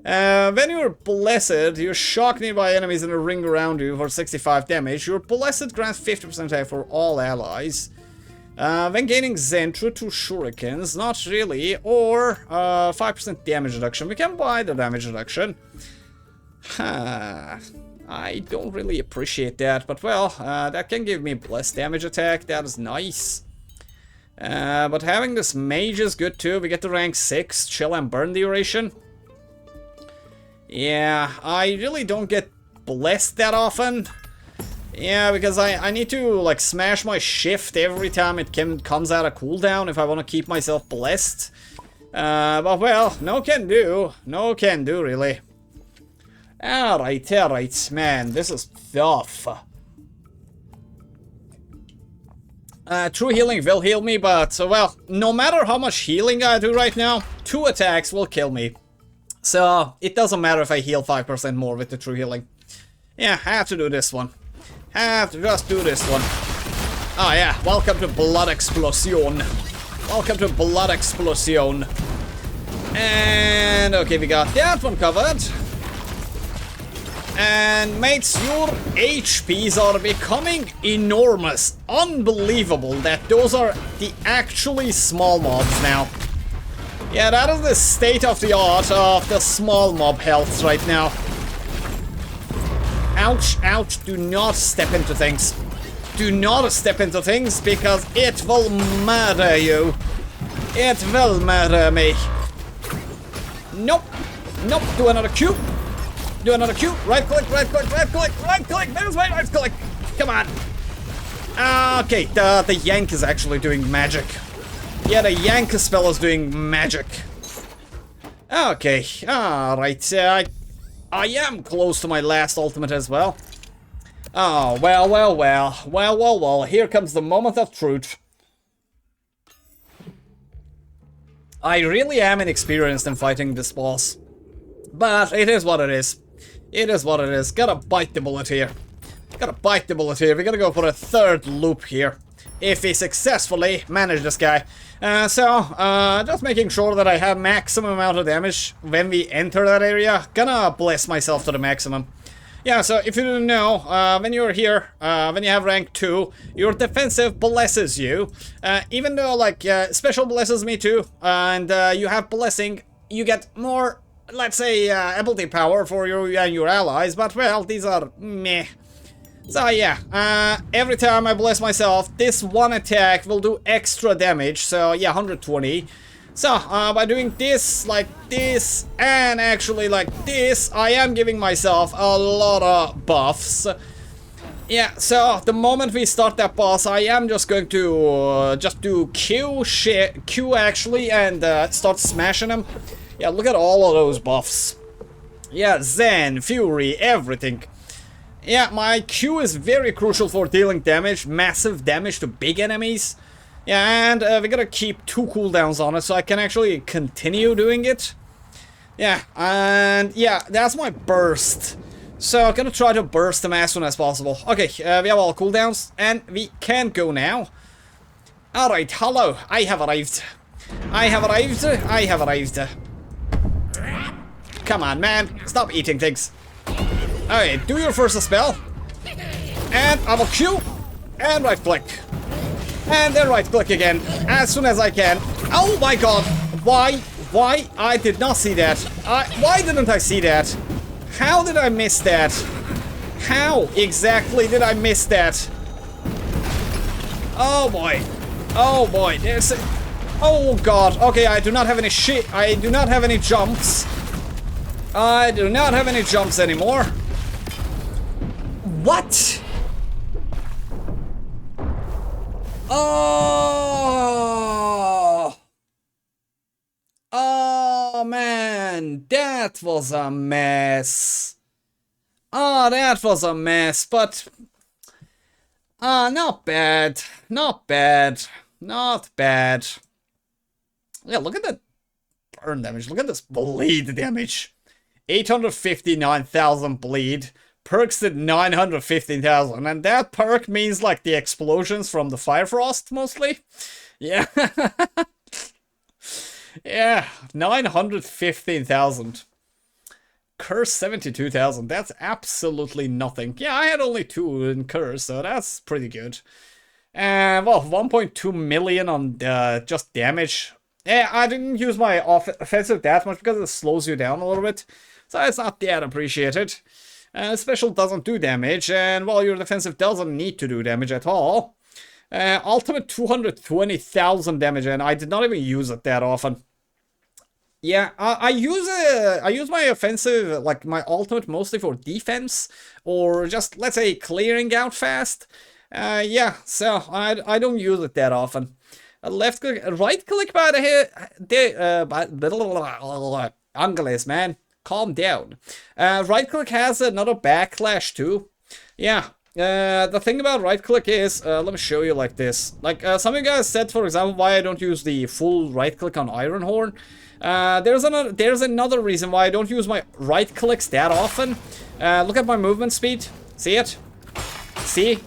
When you're blessed, you shock nearby enemies in a ring around you for 65 damage. Your blessed grants 50% attack for all allies. When gaining Zen through 2 shurikens, not really, or 5% damage reduction. We can buy the damage reduction. I don't really appreciate that, but well, that can give me blessed damage attack. That is nice. But having this mage is good too. We get to rank 6, chill and burn duration. Yeah, I really don't get blessed that often. Yeah, because I need to like smash my shift every time it comes out of cooldown if I want to keep myself blessed. But well, no can do. No can do, really. Alright, man, this is tough. True healing will heal me, but, well, no matter how much healing I do right now, 2 attacks will kill me. So, it doesn't matter if I heal 5% more with the true healing. Yeah, have to do this one. Have to just do this one. Oh yeah, welcome to Blood Explosion. Welcome to Blood Explosion. And, okay, we got that one covered. And mates, your HPs are becoming enormous. Unbelievable that those are the actually small mobs now. Yeah, that is the state of the art of the small mob health right now. Ouch, ouch, do not step into things. Do not step into things because it will murder you. It will murder me. Nope, nope, do another Q. Do another Q. Right click, right click, right click, right click. There's my right click. Come on. Okay, the yank is actually doing magic. Yeah, the yank spell is doing magic. Okay, alright. I am close to my last ultimate as well. Oh, well, here comes the moment of truth. I really am inexperienced in fighting this boss. But it is what it is. It is what it is. Gotta bite the bullet here. Gotta bite the bullet here. We're gonna go for a third loop here. If we successfully manage this guy. Just making sure that I have maximum amount of damage when we enter that area. Gonna bless myself to the maximum. Yeah, so if you didn't know, when you're here, when you have rank 2, your defensive blesses you. Even though, like, special blesses me too, and you have blessing, you get more, let's say, ability power for you and your allies, but, well, these are meh. So, yeah, every time I bless myself, this one attack will do extra damage, so, yeah, 120. So, by doing this, like this, and actually like this, I am giving myself a lot of buffs. Yeah, so the moment we start that boss, I am just going to just do Q actually, and start smashing him. Yeah, look at all of those buffs. Yeah, Zen, Fury, everything. Yeah, my Q is very crucial for dealing damage, massive damage to big enemies. Yeah, and we gotta keep 2 cooldowns on it so I can actually continue doing it. Yeah, and yeah, that's my burst. So I'm gonna try to burst them as soon as possible. Okay, we have all cooldowns, and we can go now. Alright, hello, I have arrived. I have arrived. Come on, man, stop eating things. Alright, do your first spell. And I will Q, and right click. And then right click again, as soon as I can. Oh my god! Why? I did not see that. Why didn't I see that? How did I miss that? How exactly did I miss that? Oh boy. Oh boy. There's a... Oh god. Okay, I do not have any shit. I do not have any jumps. I do not have any jumps anymore. What? Oh man, that was a mess. Oh, that was a mess, but not bad. Not bad. Yeah, look at that burn damage. Look at this bleed damage. 859,000 bleed. Perks did 915,000, and that perk means like the explosions from the Fire Frost mostly. Yeah. Yeah, 915,000. Curse 72,000. That's absolutely nothing. Yeah, I had only 2 in Curse, so that's pretty good. Well, 1.2 million on just damage. Yeah, I didn't use my offensive that much because it slows you down a little bit, so it's not that appreciated. Special doesn't do damage, and well, your defensive doesn't need to do damage at all. Ultimate 220,000 damage, and I did not even use it that often. Yeah, I use my offensive, like my ultimate, mostly for defense, or just, let's say, clearing out fast. Yeah, so I don't use it that often. Left click, right click by the Angeles, man. Calm down. Right click has another backlash too. Yeah. The thing about right click is, let me show you like this. Like some of you guys said, for example, why I don't use the full right click on Ironhorn. There's another reason why I don't use my right clicks that often. Look at my movement speed. See it? See?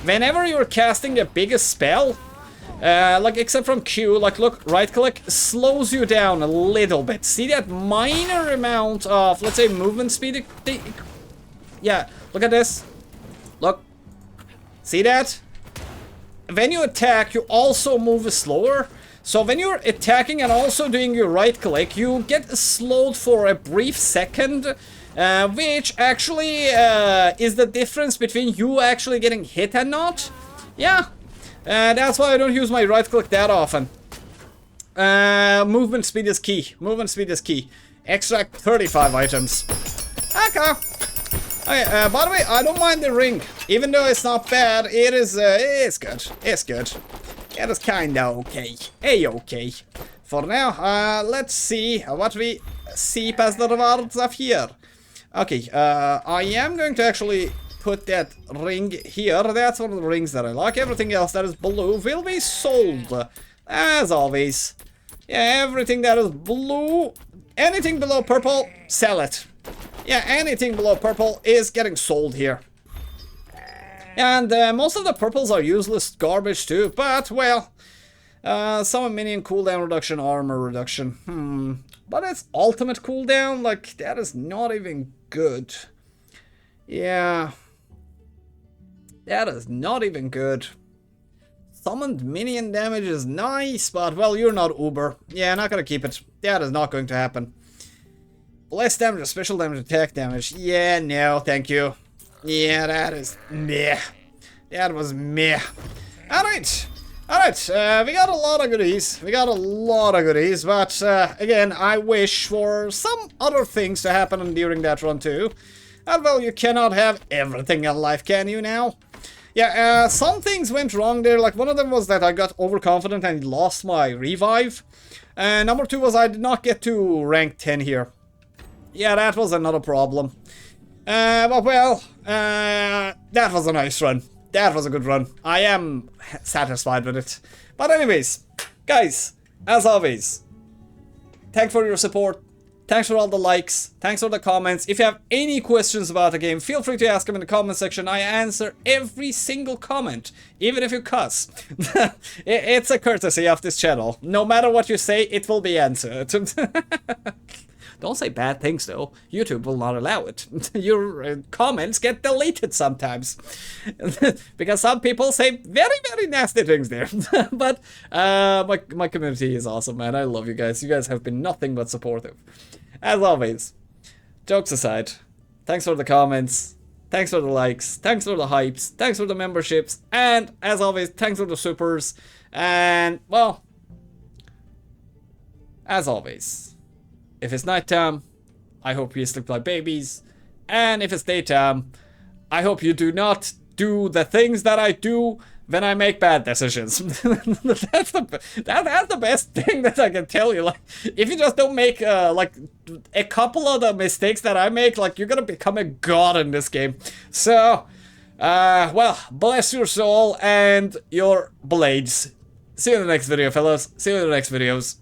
Whenever you're casting the biggest spell, like except from Q, like look, right click slows you down a little bit. See that minor amount of, let's say, movement speed? Yeah, look at this. Look. See that? When you attack, you also move slower. So when you're attacking and also doing your right click, you get slowed for a brief second, which actually is the difference between you actually getting hit and not. Yeah. That's why I don't use my right click that often. Movement speed is key. Movement speed is key. Extract 35 items. Okay. Okay, by the way, I don't mind the ring. Even though it's not bad, it's good. It's good. It is kinda okay. Okay. For now, let's see what we see past the rewards of here. Okay, I am going to actually put that ring here. That's one of the rings that I like. Everything else that is blue will be sold, as always. Yeah, everything that is blue, anything below purple, sell it. Yeah, anything below purple is getting sold here. And most of the purples are useless garbage too, but, well, some minion cooldown reduction, armor reduction. But it's ultimate cooldown, like, that is not even good. Yeah. That is not even good. Summoned minion damage is nice, but, well, you're not Uber. Yeah, not gonna keep it. That is not going to happen. Less damage, special damage, attack damage. Yeah, no, thank you. Yeah, that is meh. That was meh. Alright. Alright, we got a lot of goodies. But, again, I wish for some other things to happen during that run too. And, well, you cannot have everything in life, can you now? Yeah, some things went wrong there. Like, one of them was that I got overconfident and lost my revive. And number 2 was I did not get to rank 10 here. Yeah, that was another problem. But, well, that was a nice run. That was a good run. I am satisfied with it. But anyways, guys, as always, thanks for your support. Thanks for all the likes. Thanks for the comments. If you have any questions about the game, feel free to ask them in the comment section. I answer every single comment, even if you cuss. It's a courtesy of this channel. No matter what you say, it will be answered. Don't say bad things, though. YouTube will not allow it. Your comments get deleted sometimes. Because some people say very, very nasty things there. But my community is awesome, man. I love you guys. You guys have been nothing but supportive. As always, jokes aside, thanks for the comments. Thanks for the likes. Thanks for the hypes. Thanks for the memberships. And, as always, thanks for the supers. And, well, as always, if it's nighttime, I hope you sleep like babies. And if it's daytime, I hope you do not do the things that I do when I make bad decisions. That's the best thing that I can tell you. Like, if you just don't make, like, a couple of the mistakes that I make, like, you're gonna become a god in this game. So, well, bless your soul and your blades. See you in the next video, fellas. See you in the next videos.